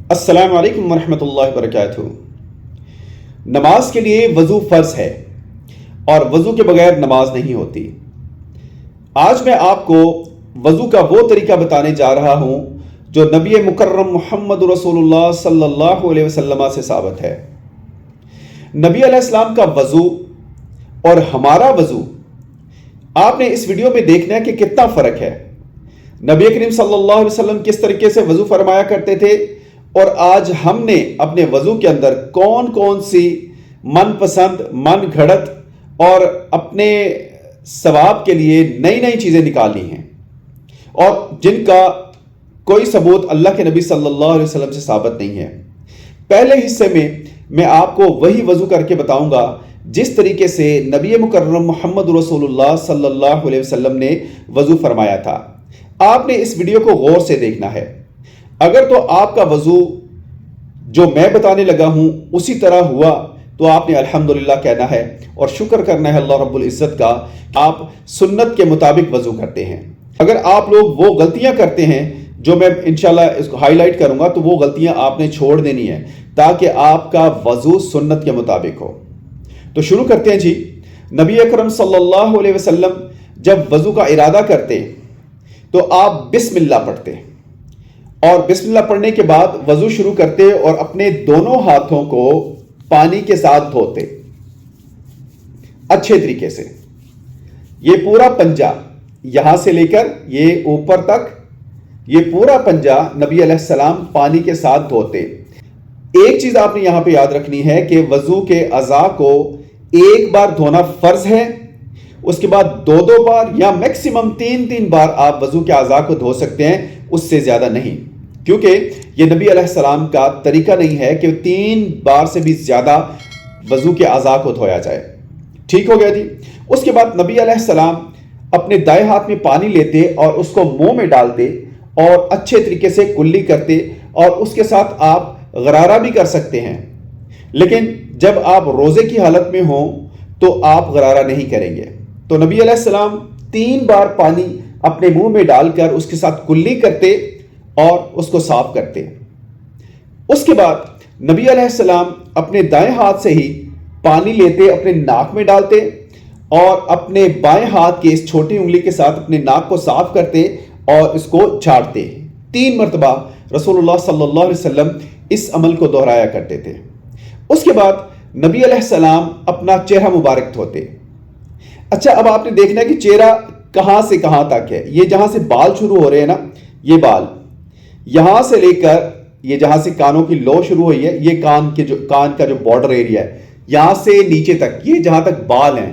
السلام علیکم ورحمۃ اللہ وبرکاتہ۔ نماز کے لیے وضو فرض ہے اور وضو کے بغیر نماز نہیں ہوتی۔ آج میں آپ کو وضو کا وہ طریقہ بتانے جا رہا ہوں جو نبی مکرم محمد رسول اللہ صلی اللہ علیہ وسلم سے ثابت ہے۔ نبی علیہ السلام کا وضو اور ہمارا وضو آپ نے اس ویڈیو میں دیکھنا ہے کہ کتنا فرق ہے۔ نبی کریم صلی اللہ علیہ وسلم کس طریقے سے وضو فرمایا کرتے تھے اور آج ہم نے اپنے وضو کے اندر کون کون سی من پسند، من گھڑت اور اپنے ثواب کے لیے نئی نئی چیزیں نکالی ہیں اور جن کا کوئی ثبوت اللہ کے نبی صلی اللہ علیہ وسلم سے ثابت نہیں ہے۔ پہلے حصے میں آپ کو وہی وضو کر کے بتاؤں گا جس طریقے سے نبی مکرم محمد رسول اللہ صلی اللہ علیہ وسلم نے وضو فرمایا تھا۔ آپ نے اس ویڈیو کو غور سے دیکھنا ہے۔ اگر تو آپ کا وضو جو میں بتانے لگا ہوں اسی طرح ہوا تو آپ نے الحمدللہ کہنا ہے اور شکر کرنا ہے اللہ رب العزت کا، آپ سنت کے مطابق وضو کرتے ہیں۔ اگر آپ لوگ وہ غلطیاں کرتے ہیں جو میں انشاءاللہ اس کو ہائی لائٹ کروں گا تو وہ غلطیاں آپ نے چھوڑ دینی ہیں تاکہ آپ کا وضو سنت کے مطابق ہو۔ تو شروع کرتے ہیں جی۔ نبی اکرم صلی اللہ علیہ وسلم جب وضو کا ارادہ کرتے تو آپ بسم اللہ پڑھتے اور بسم اللہ پڑھنے کے بعد وضو شروع کرتے اور اپنے دونوں ہاتھوں کو پانی کے ساتھ دھوتے اچھے طریقے سے۔ یہ پورا پنجہ یہاں سے لے کر یہ اوپر تک، یہ پورا پنجہ نبی علیہ السلام پانی کے ساتھ دھوتے۔ ایک چیز آپ نے یہاں پہ یاد رکھنی ہے کہ وضو کے اعضاء کو ایک بار دھونا فرض ہے، اس کے بعد دو بار یا میکسیمم تین بار آپ وضو کے اعضاء کو دھو سکتے ہیں، اس سے زیادہ نہیں، کیونکہ یہ نبی علیہ السلام کا طریقہ نہیں ہے کہ 3 بار سے بھی زیادہ وضو کے اعضاء کو دھویا جائے۔ ٹھیک ہو گیا جی۔ اس کے بعد نبی علیہ السلام اپنے دائیں ہاتھ میں پانی لیتے اور اس کو منہ میں ڈالتے اور اچھے طریقے سے کلی کرتے، اور اس کے ساتھ آپ غرارہ بھی کر سکتے ہیں، لیکن جب آپ روزے کی حالت میں ہوں تو آپ غرارہ نہیں کریں گے۔ تو نبی علیہ السلام 3 بار پانی اپنے منہ میں ڈال کر اس کے ساتھ کلی کرتے اور اس کو صاف کرتے۔ اس کے بعد نبی علیہ السلام اپنے دائیں ہاتھ سے ہی پانی لیتے، اپنے ناک میں ڈالتے اور اپنے بائیں ہاتھ کی اس چھوٹی انگلی کے ساتھ اپنے ناک کو صاف کرتے اور اس کو جھاڑتے۔ 3 مرتبہ رسول اللہ صلی اللہ علیہ وسلم اس عمل کو دہرایا کرتے تھے۔ اس کے بعد نبی علیہ السلام اپنا چہرہ مبارک دھوتے۔ اچھا، اب آپ نے دیکھنا ہے کہ چہرہ کہاں سے کہاں تک ہے۔ یہ جہاں سے بال شروع ہو رہے ہیں نا، یہ بال یہاں سے لے کر یہ جہاں سے کانوں کی لو شروع ہوئی ہے، یہ کان کا جو بارڈر ایریا ہے، یہاں سے نیچے تک، یہ جہاں تک بال ہیں،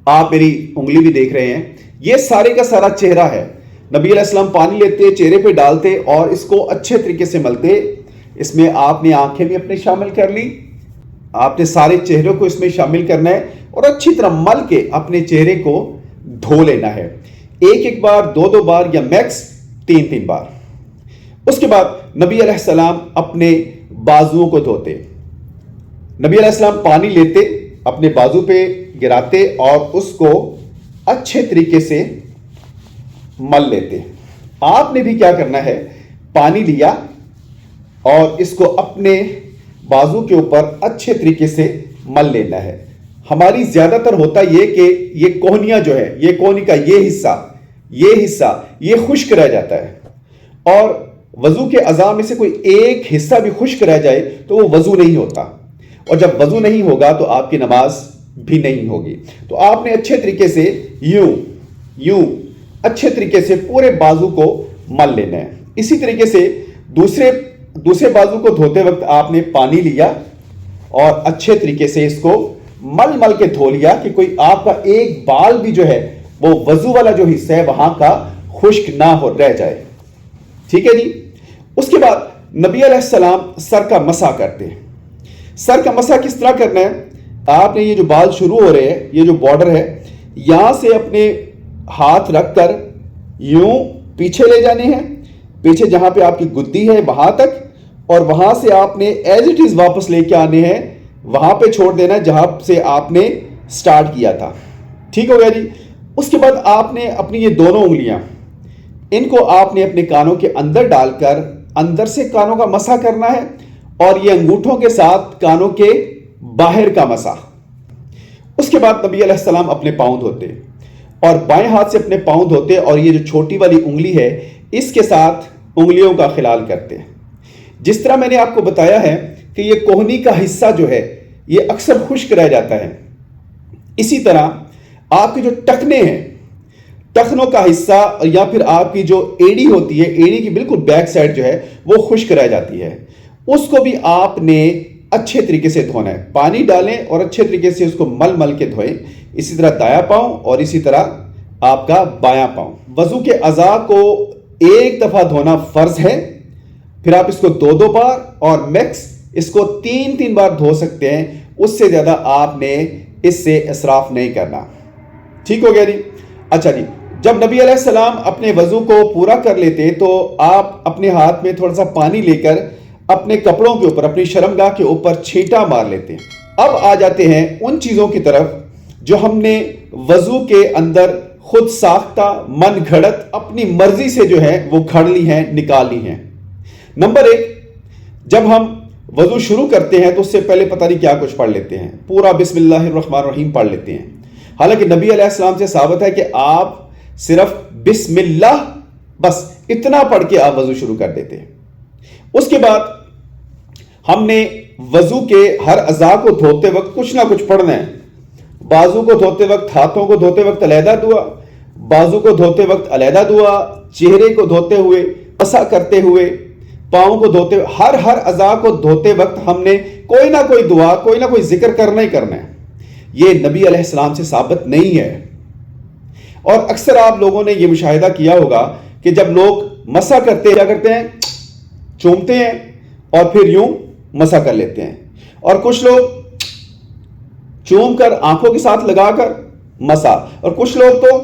آپ میری انگلی بھی دیکھ رہے ہیں، یہ سارے کا سارا چہرہ ہے۔ نبی علیہ السلام پانی لیتے، چہرے پہ ڈالتے اور اس کو اچھے طریقے سے ملتے۔ اس میں آپ نے آنکھیں بھی اپنے شامل کر لی، آپ نے سارے چہروں کو اس میں شامل کرنا ہے اور اچھی طرح مل کے اپنے چہرے کو دھو لینا ہے، ایک بار، دو بار یا میکس 3 بار۔ اس کے بعد نبی علیہ السلام اپنے بازوؤں کو دھوتے۔ نبی علیہ السلام پانی لیتے، اپنے بازو پہ گراتے اور اس کو اچھے طریقے سے مل لیتے۔ آپ نے بھی کیا کرنا ہے، پانی لیا اور اس کو اپنے بازو کے اوپر اچھے طریقے سے مل لینا ہے۔ ہماری زیادہ تر ہوتا یہ کہ یہ کوہنیاں جو ہے، یہ کوہنی کا یہ حصہ یہ خشک رہ جاتا ہے، اور وضو کے اعضاء میں سے کوئی ایک حصہ بھی خشک رہ جائے تو وہ وضو نہیں ہوتا، اور جب وضو نہیں ہوگا تو آپ کی نماز بھی نہیں ہوگی۔ تو آپ نے اچھے طریقے سے یوں اچھے طریقے سے پورے بازو کو مل لینا ہے۔ اسی طریقے سے دوسرے بازو کو دھوتے وقت آپ نے پانی لیا اور اچھے طریقے سے اس کو مل کے دھو لیا کہ کوئی آپ کا ایک بال بھی جو ہے وہ وضو والا جو حصہ ہے وہاں کا خشک نہ ہو رہ جائے۔ ٹھیک ہے جی۔ اس کے بعد نبی علیہ السلام سر کا مسح کرتے ہیں۔ سر کا مسح کس طرح کرنا ہے، آپ نے یہ جو بال شروع ہو رہے ہیں، یہ جو بارڈر ہے، یہاں سے اپنے ہاتھ رکھ کر یوں پیچھے لے جانے ہیں، پیچھے جہاں پہ آپ کی گدی ہے وہاں تک، اور وہاں سے آپ نے ایز اٹ از واپس لے کے آنے ہیں، وہاں پہ چھوڑ دینا جہاں سے آپ نے سٹارٹ کیا تھا۔ ٹھیک ہو گیا جی۔ اس کے بعد آپ نے اپنی یہ دونوں انگلیاں، ان کو آپ نے اپنے کانوں کے اندر ڈال کر اندر سے کانوں کا مسح کرنا ہے اور یہ انگوٹھوں کے ساتھ کانوں کے باہر کا مسح۔ اس کے بعد نبی علیہ السلام اپنے پاؤں دھوتے اور بائیں ہاتھ سے اپنے پاؤں دھوتے اور یہ جو چھوٹی والی انگلی ہے اس کے ساتھ انگلیوں کا خلال کرتے ہیں۔ جس طرح میں نے آپ کو بتایا ہے کہ یہ کوہنی کا حصہ جو ہے یہ اکثر خشک رہ جاتا ہے، اسی طرح آپ کے جو ٹخنے ہیں، ٹخنوں کا حصہ یا پھر آپ کی جو ایڑی ہوتی ہے، ایڑی کی بالکل بیک سائڈ جو ہے وہ خشک رہ جاتی ہے، اس کو بھی آپ نے اچھے طریقے سے دھونا ہے۔ پانی ڈالیں اور اچھے طریقے سے اس کو مل مل کے دھوئیں۔ اسی طرح دایاں پاؤں اور اسی طرح آپ کا بایاں پاؤں۔ وضو کے اعضاء کو ایک دفعہ دھونا فرض ہے، پھر آپ اس کو دو بار اور میکس اس کو تین بار دھو سکتے ہیں، اس سے زیادہ آپ نے اس سے اسراف نہیں کرنا۔ ٹھیک ہو گیا جی؟ اچھا جی، جب نبی علیہ السلام اپنے وضو کو پورا کر لیتے تو آپ اپنے ہاتھ میں تھوڑا سا پانی لے کر اپنے کپڑوں کے اوپر، اپنی شرمگاہ کے اوپر چھینٹا مار لیتے ہیں۔ اب آ جاتے ہیں ان چیزوں کی طرف جو ہم نے وضو کے اندر خود ساختہ، من گھڑت، اپنی مرضی سے جو ہے وہ گھڑ لی ہیں، نکال لی ہیں۔ نمبر 1، جب ہم وضو شروع کرتے ہیں تو اس سے پہلے پتہ نہیں کیا کچھ پڑھ لیتے ہیں، پورا بسم اللہ الرحمن الرحیم پڑھ لیتے ہیں۔ حالانکہ نبی علیہ السلام سے ثابت ہے کہ آپ صرف بسم اللہ بس اتنا پڑھ کے آپ وضو شروع کر دیتے ہیں۔ اس کے بعد ہم نے وضو کے ہر اعضاء کو دھوتے وقت کچھ نہ کچھ پڑھنا ہے۔ بازو کو دھوتے وقت، ہاتھوں کو دھوتے وقت علیحدہ دعا، بازو کو دھوتے وقت علیحدہ دعا، چہرے کو دھوتے ہوئے، مسح کرتے ہوئے، پاؤں کو دھوتے ہوئے، ہر اعضاء کو دھوتے وقت ہم نے کوئی نہ کوئی دعا، کوئی نہ کوئی ذکر کرنا ہی کرنا ہے۔ یہ نبی علیہ السلام سے ثابت نہیں ہے۔ اور اکثر آپ لوگوں نے یہ مشاہدہ کیا ہوگا کہ جب لوگ مسح کرتے ہیں کیا کرتے ہیں؟ چومتے ہیں اور پھر یوں مسح کر لیتے ہیں، اور کچھ لوگ چوم کر آنکھوں کے ساتھ لگا کر مسح، اور کچھ لوگ تو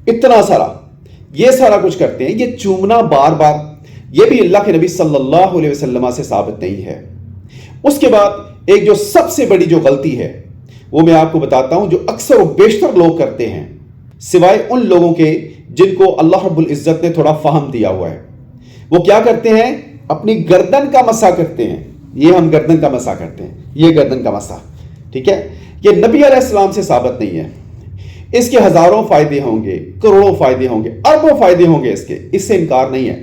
اتنا سارا یہ سارا کچھ کرتے ہیں۔ یہ چومنا بار بار یہ بھی اللہ کے نبی صلی اللہ علیہ وسلم سے ثابت نہیں ہے۔ اس کے بعد ایک جو سب سے بڑی جو غلطی ہے وہ میں آپ کو بتاتا ہوں، جو اکثر و بیشتر لوگ کرتے ہیں سوائے ان لوگوں کے جن کو اللہ رب العزت نے تھوڑا فہم دیا ہوا ہے۔ وہ کیا کرتے ہیں؟ اپنی گردن کا مسح کرتے ہیں۔ یہ ہم گردن کا مسح کرتے ہیں، یہ گردن کا مسح، ٹھیک ہے؟ یہ نبی علیہ السلام سے ثابت نہیں ہے۔ اس کے ہزاروں فائدے ہوں گے، کروڑوں فائدے ہوں گے، اربوں فائدے ہوں گے، اس سے انکار نہیں ہے،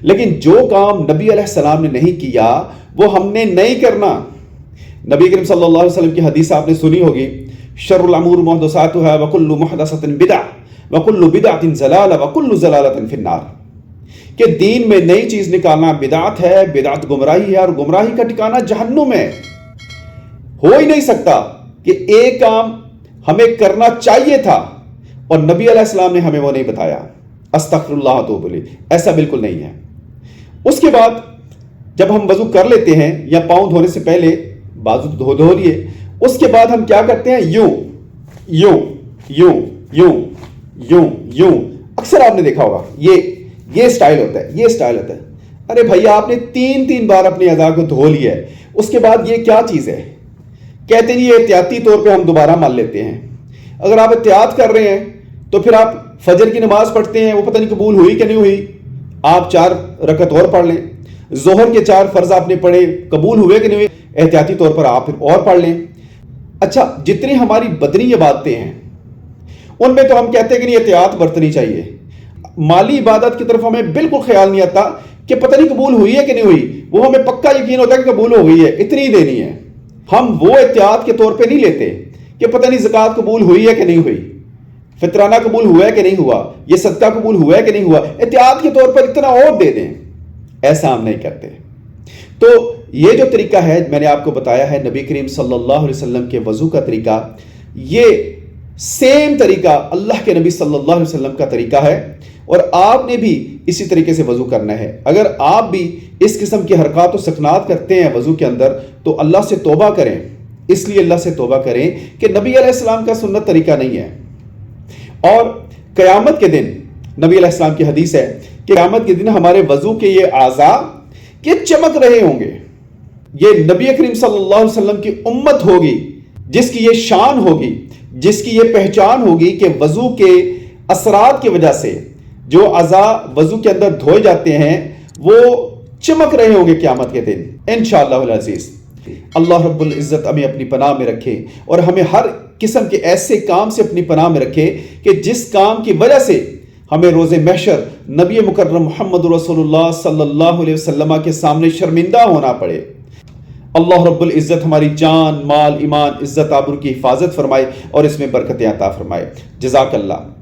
لیکن جو کام نبی علیہ السلام نے نہیں کیا وہ ہم نے نہیں کرنا۔ نبی کریم صلی اللہ علیہ وسلم کی حدیث آپ نے سنی ہوگی، شر الامور محدثاتها وکل محدثۃ بدعہ وکل بدعۃ ضلالہ وکل ضلالۃ فی النار، کہ دین میں نئی چیز نکالنا بدعت ہے، بدعت گمراہی ہے، اور گمراہی کا ٹھکانہ جہنم ہے۔ ہو ہی نہیں سکتا کہ ایک کام ہمیں کرنا چاہیے تھا اور نبی علیہ السلام نے ہمیں وہ نہیں بتایا۔ استغفر اللہ تو بولے، ایسا بالکل نہیں ہے۔ اس کے بعد جب ہم وضو کر لیتے ہیں یا پاؤں دھونے سے پہلے بازو دھو لیے، اس کے بعد ہم کیا کرتے ہیں؟ یوں یوں یوں یوں یوں یوں۔ اکثر آپ نے دیکھا ہوگا یہ سٹائل ہوتا ہے، یہ سٹائل ہوتا ہے۔ ارے بھائی، آپ نے تین بار اپنے اعضاء کو دھو لیا ہے، اس کے بعد یہ کیا چیز ہے؟ کہتے ہیں یہ احتیاطی طور پہ ہم دوبارہ مل لیتے ہیں۔ اگر آپ احتیاط کر رہے ہیں تو پھر آپ فجر کی نماز پڑھتے ہیں، وہ پتہ نہیں قبول ہوئی کہ نہیں ہوئی، آپ 4 رکعت اور پڑھ لیں۔ ظہر کے 4 فرض آپ نے پڑھے، قبول ہوئے کہ نہیں ہوئے، احتیاطی طور پر آپ پھر اور پڑھ لیں۔ اچھا، جتنی ہماری بدنی عبادتیں ہیں ان میں تو ہم کہتے ہیں کہ نہیں احتیاط برتنی چاہیے۔ مالی عبادت کی طرف ہمیں بالکل خیال نہیں آتا کہ پتہ نہیں قبول ہوئی ہے کہ نہیں ہوئی، وہ ہمیں پکا یقین ہوتا ہے کہ قبول ہو گئی ہے، اتنی ہی دینی ہے۔ ہم وہ احتیاط کے طور پہ نہیں لیتے کہ پتہ نہیں زکوٰۃ قبول ہوئی ہے کہ نہیں ہوئی، فطرانہ قبول ہوا ہے کہ نہیں ہوا، یہ صدقہ قبول ہوا ہے کہ نہیں ہوا، احتیاط کے طور پر اتنا اور دے دیں۔ ایسا ہم نہیں کرتے۔ تو یہ جو طریقہ ہے میں نے آپ کو بتایا ہے نبی کریم صلی اللہ علیہ وسلم کے وضو کا طریقہ، یہ سیم طریقہ اللہ کے نبی صلی اللہ علیہ وسلم کا طریقہ ہے، اور آپ نے بھی اسی طریقے سے وضو کرنا ہے۔ اگر آپ بھی اس قسم کی حرکات و سکنات کرتے ہیں وضو کے اندر تو اللہ سے توبہ کریں، اس لیے اللہ سے توبہ کریں کہ نبی علیہ السلام کا سنت طریقہ نہیں ہے۔ اور قیامت کے دن نبی علیہ السلام کی حدیث ہے کہ قیامت کے دن ہمارے وضو کے یہ اعضاء یہ چمک رہے ہوں گے۔ یہ نبی کریم صلی اللہ علیہ وسلم کی امت ہوگی جس کی یہ شان ہوگی، جس کی یہ پہچان ہوگی کہ وضو کے اثرات کی وجہ سے جو اعضاء وضو کے اندر دھوئے جاتے ہیں وہ چمک رہے ہوں گے قیامت کے دن انشاءاللہ العزیز۔ اللہ رب العزت ہمیں اپنی پناہ میں رکھے اور ہمیں ہر قسم کے ایسے کام سے اپنی پناہ میں رکھے کہ جس کام کی وجہ سے ہمیں روز محشر نبی مکرم محمد رسول اللہ صلی اللہ علیہ وسلم کے سامنے شرمندہ ہونا پڑے۔ اللہ رب العزت ہماری جان، مال، ایمان، عزت آبرو کی حفاظت فرمائے اور اس میں برکتیں عطا فرمائے۔ جزاک اللہ۔